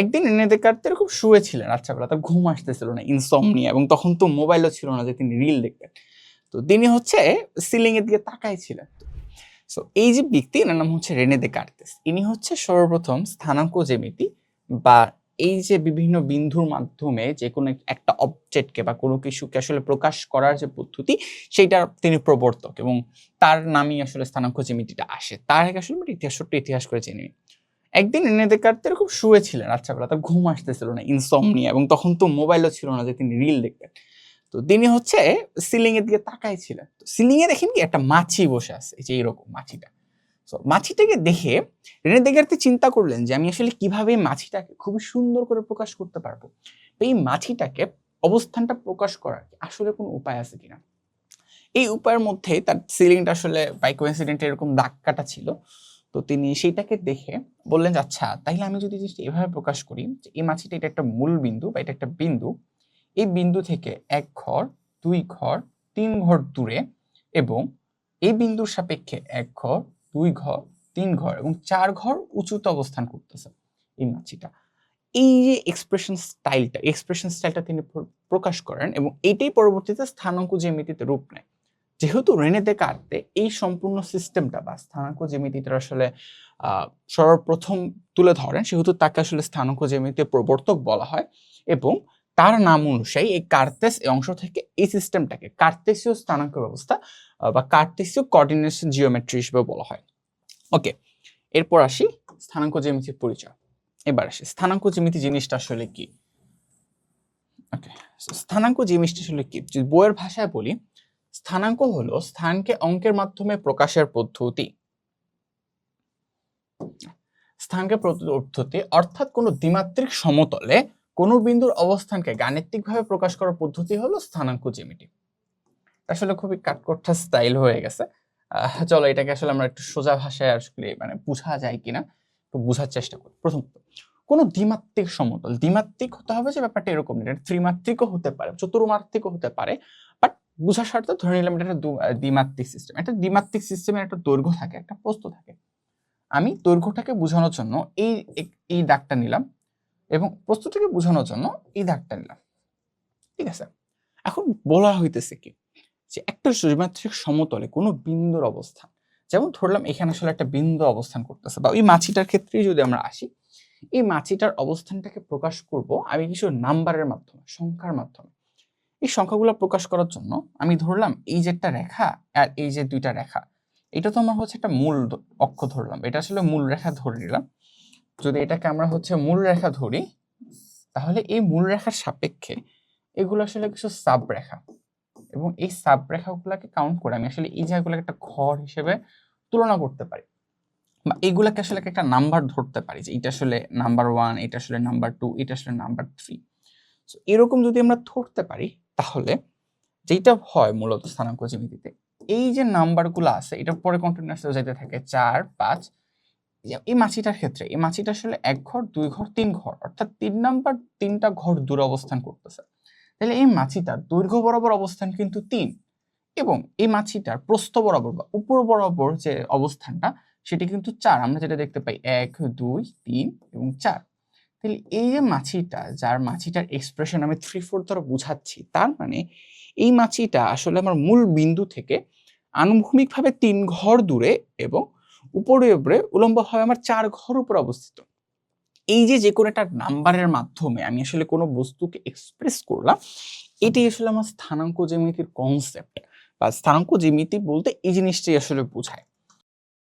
একদিন Rene Descartes এরকম শুয়েছিলেন রাত্রেবেলা, তার ঘুম আসতেছিল না, ইনসমনিয়া, এবং তখন তো মোবাইলও ছিল না যে তিনি রিল দেখবেন। তো তিনি হচ্ছে সিলিং এর দিকে তাকাইছিলেন। সো এই যে ব্যক্তি, এনার নাম হচ্ছে রেনে দেকার্তেস। ইনি হচ্ছে সর্বপ্রথম স্থানাঙ্ক জ্যামিতি বা এই যে বিভিন্ন বিন্দুর মাধ্যমে যে কোনো একটা অবজেক্টকে বা কোনো কিছুকে আসলে প্রকাশ করার যে পদ্ধতি, সেইটার তিনি প্রবর্তক, এবং তার নামই আসলে স্থানাঙ্ক জ্যামিতিটা আসে। তার আগে আসলে আমরা ইতিহাস করে জেনে নিই। একদিন রেনে দেকার্ত এরকম শুয়েছিলেন রাত্রেবেলা, তার ঘুম আসতেছিল না, ইনসমনিয়া, এবং তখন তো মোবাইলও ছিল না যে তিনি রিল দেখবেন। তো তিনি হচ্ছে সিলিং এর দিকে তাকাইছিলেন। তো সিলিং এ দেখেন কি একটা মাছি বসে আছে, এই যে এইরকম মাছিটা। তো মাছিটাকে দেখে রেনে দেকার্ত চিন্তা করলেন যে আমি আসলে কিভাবে মাছিটাকে খুবই সুন্দর করে প্রকাশ করতে পারবো। তো এই মাছিটাকে অবস্থানটা প্রকাশ করার আসলে কোনো উপায় আছে কিনা। এই উপায়ের মধ্যে তার সিলিংটা আসলে বাই কোইন্সিডেন্ট এরকম দাগ কাটা ছিল। তো তিনি সেইটাকে দেখে বললেন যে আচ্ছা, তাইলে আমি যদি জিনিসটা এভাবে প্রকাশ করি যে এই মাছিটা এটা একটা মূল বিন্দু বা এটা একটা বিন্দু, এই বিন্দু থেকে ১ ঘর, ২ ঘর, ৩ ঘর দূরে, এবং এই বিন্দুর সাপেক্ষে ১ ঘর, ২ ঘর, ৩ ঘর এবং ৪ ঘর উঁচুতে অবস্থান করতেছে এই মাছিটা। এই যে এক্সপ্রেশন স্টাইলটা তিনি প্রকাশ করেন, এবং এটাই পরবর্তীতে স্থানাঙ্ক জ্যামিতিতে রূপ নেয়। যেহেতু রেনে দেকার্তে এই সম্পূর্ণ সিস্টেমটা বা স্থানাঙ্ক জ্যামিতিটা আসলে সর্বপ্রথম তুলে ধরেন, সেহেতু তাকে আসলে স্থানাঙ্ক জ্যামিতির প্রবর্তক বলা হয়, এবং তার নাম অনুসারে এই কার্তেস এই অংশ থেকে এই সিস্টেমটাকে কার্তেসীয় স্থানাঙ্ক ব্যবস্থা বা কার্তেসীয় কোঅর্ডিনেশন জিওমেট্রি হিসেবে বলা হয়। ওকে, এরপর আসি স্থানাঙ্ক জ্যামিতির পরিচয়। এবার আসি স্থানাঙ্ক জ্যামিতি জিনিসটা আসলে কি। ওকে, স্থানাঙ্ক জিনিসটা আসলে কি, যদি বইয়ের ভাষায় বলি, স্থানাঙ্ক হলো স্থানকে অঙ্কের মাধ্যমে প্রকাশের পদ্ধতি। অর্থাৎ কোনো দ্বিমাত্রিক সমতলে কোনো বিন্দুর অবস্থানকে গাণিতিকভাবে প্রকাশ করার পদ্ধতি হলো স্থানাঙ্ক জ্যামিতি। আসলে খুবই কাঠকোট্টা স্টাইল হয়ে গেছে। চলো এটাকে আসলে আমরা একটু সোজা ভাষায় আসলে মানে বোঝা যায় কিনা একটু বোঝার চেষ্টা করি। প্রথমত, কোনো দ্বিমাত্রিক সমতল, দ্বিমাত্রিক হতে হবে যে ব্যাপারটা এরকম না, এটা ত্রিমাত্রিকও হতে পারে, চতুর্মাত্রিকও হতে পারে, বাট বোঝার স্বার্থে ধরে নিলাম এটা একটা দ্বিমাত্রিক সিস্টেম। একটা দ্বিমাত্রিক সিস্টেমের একটা দৈর্ঘ্য থাকে, একটা প্রস্থ থাকে। আমি দৈর্ঘ্যটাকে বোঝানোর জন্য এই দাগটা নিলাম, এবং প্রস্থটাকে বোঝানোর জন্য এই দাগটা নিলাম। ঠিক আছে, এখন বলা হইতেছে কি যে একটা ত্রিমাত্রিক সমতলে কোনো বিন্দুর অবস্থান, যেমন ধরলাম এখানে আসলে একটা বিন্দু অবস্থান করতেছে, বা ওই মাছিটার ক্ষেত্রেই যদি আমরা আসি, এই মাছিটার অবস্থানটাকে প্রকাশ করব আমি কিছু নাম্বারের মাধ্যমে, সংখ্যার মাধ্যমে। এই সংখ্যাগুলো প্রকাশ করার জন্য আমি ধরলাম এই যে একটা রেখা আর এই যে দুইটা রেখা, এটা তো আমার হচ্ছে একটা মূল অক্ষ ধরলাম, এটা আসলে মূল রেখা ধরে নিলাম। যদি এটাকে আমরা হচ্ছে মূল রেখা ধরি, তাহলে এই মূল রেখার সাপেক্ষে এগুলো আসলে কিছু সাব রেখা, এবং এই সাব রেখাগুলোকে কাউন্ট করে আমি আসলে এই জায়গাগুলোকে একটা ঘর হিসেবে তুলনা করতে পারি, বা এইগুলাকে আসলে একটা নাম্বার ধরতে পারি যে এটা আসলে নাম্বার 1, এটা আসলে নাম্বার 2, এটা আসলে নাম্বার 3। সো এরকম যদি আমরা ধরতে পারি, তাহলে যেটা হয় মূলত স্থানাঙ্ক জ্যামিতিতে, এই যে নাম্বারগুলো আছে এটার পরে কন্টিনিউয়াস যেতে থাকে 4, 5। এই মাছিটার ক্ষেত্রে এই মাছিটা আসলে 1 ঘর, 2 ঘর, 3 ঘর, অর্থাৎ 3 নাম্বার 3টা ঘর দূরে অবস্থান করতেছে। তাহলে এই মাছিটার দৈর্ঘ্য বরাবর অবস্থান কিন্তু 3, এবং এই মাছিটার প্রস্থ বরাবর বা উপর বরাবর যে অবস্থানটা সেটি কিন্তু 4। আমরা যেটা দেখতে পাই 1, 2, 3 এবং 4। তাহলে এই যে মাছিটা, যার মাছিটার এক্সপ্রেশন আমি 3/4 দ্বারা বুঝাচ্ছি, তার মানে এই মাছিটা আসলে আমার মূল বিন্দু থেকে আনুভূমিকভাবে 3 ঘর দূরে, এবং উপরে উপরে উলম্বভাবে আমার 4 ঘর উপরে অবস্থিত। এই যে কোনো একটা নাম্বারের মাধ্যমে আমি আসলে কোনো বস্তুকে এক্সপ্রেস করলাম, এটাই আসলে আমার স্থানাঙ্ক জ্যামিতির কনসেপ্ট, বা স্থানাঙ্ক জ্যামিতি বলতে এই জিনিসটাই আসলে বোঝায়।